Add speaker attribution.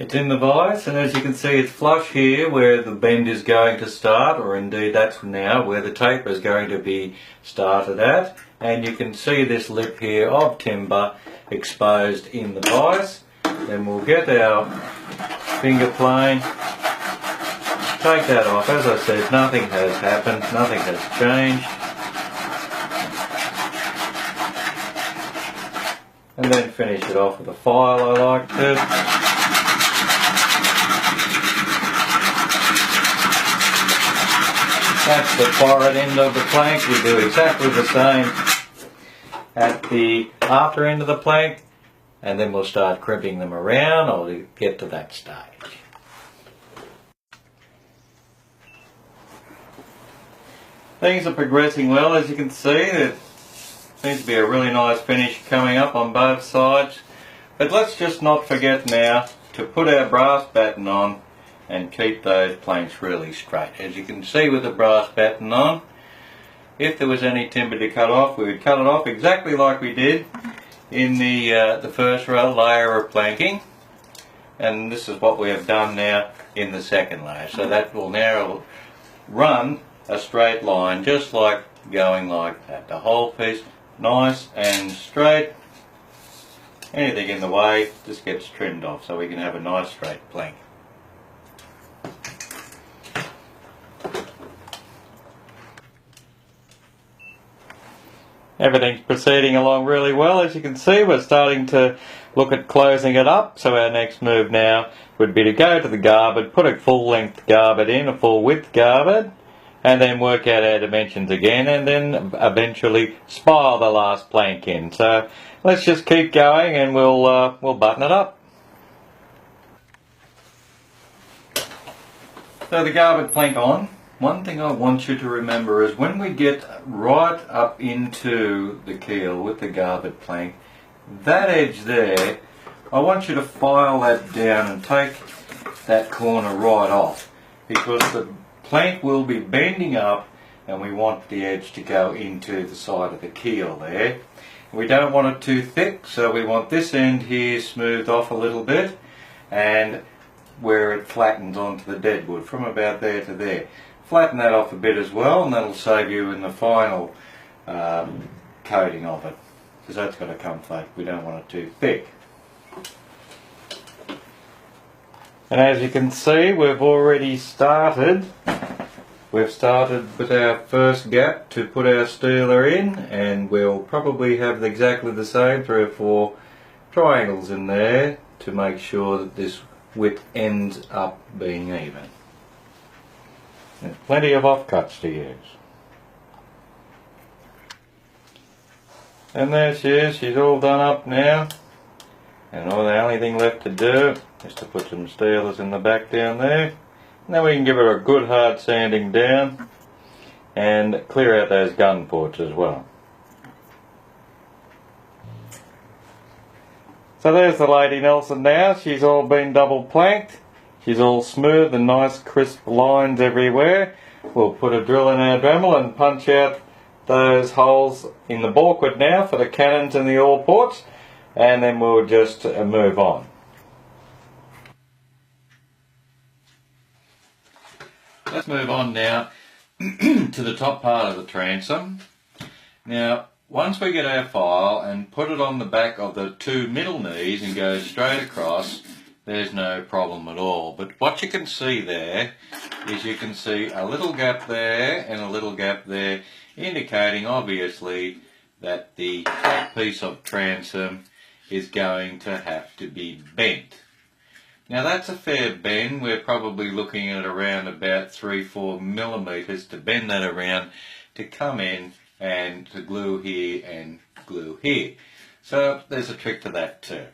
Speaker 1: It's in the vise, and as you can see it's flush here where the bend is going to start, or indeed that's now where the taper is going to be started at. And you can see this lip here of timber exposed in the vise. Then we'll get our finger plane, take that off. As I said, nothing has happened, nothing has changed. And then finish it off with a file, I like to. That's the forward end of the plank. We do exactly the same at the after end of the plank, and then we'll start crimping them around or get to that stage. Things are progressing well, as you can see. There seems to be a really nice finish coming up on both sides. But let's just not forget now to put our brass batten on and keep those planks really straight. As you can see with the brass batten on, if there was any timber to cut off, we would cut it off exactly like we did in the first layer of planking. And this is what we have done now in the second layer. So that will now run a straight line, just like going like that. The whole piece nice and straight. Anything in the way just gets trimmed off so we can have a nice straight plank. Everything's proceeding along really well. As you can see, we're starting to look at closing it up. So our next move now would be to go to the garboard, put a full length garboard in, a full width garboard, and then work out our dimensions again, and then eventually spile the last plank in. So let's just keep going and we'll button it up. So the garboard plank on. One thing I want you to remember is when we get right up into the keel with the garboard plank, that edge there, I want you to file that down and take that corner right off, because the plank will be bending up and we want the edge to go into the side of the keel there. We don't want it too thick, so we want this end here smoothed off a little bit, and where it flattens onto the deadwood from about there to there. Flatten that off a bit as well, and that'll save you in the final coating of it, because that's got to come flat. We don't want it too thick. And as you can see, we've already started. We've started with our first gap to put our steeler in, and we'll probably have exactly the same 3 or 4 triangles in there to make sure that this width ends up being even. There's plenty of offcuts to use. And there she is, she's all done up now. And all the only thing left to do is to put some steelers in the back down there. And then we can give her a good hard sanding down and clear out those gun ports as well. So there's the Lady Nelson now. She's all been double planked. She's all smooth and nice crisp lines everywhere. We'll put a drill in our Dremel and punch out those holes in the balkwood now for the cannons and the oar ports, and then we'll just move on. Let's move on now to the top part of the transom. Now, once we get our file and put it on the back of the 2 middle knees and go straight across, there's no problem at all. But what you can see there is you can see a little gap there and a little gap there, indicating obviously that the top piece of transom is going to have to be bent. Now that's a fair bend. We're probably looking at around about 3-4 millimeters to bend that around to come in and to glue here and glue here. So there's a trick to that too.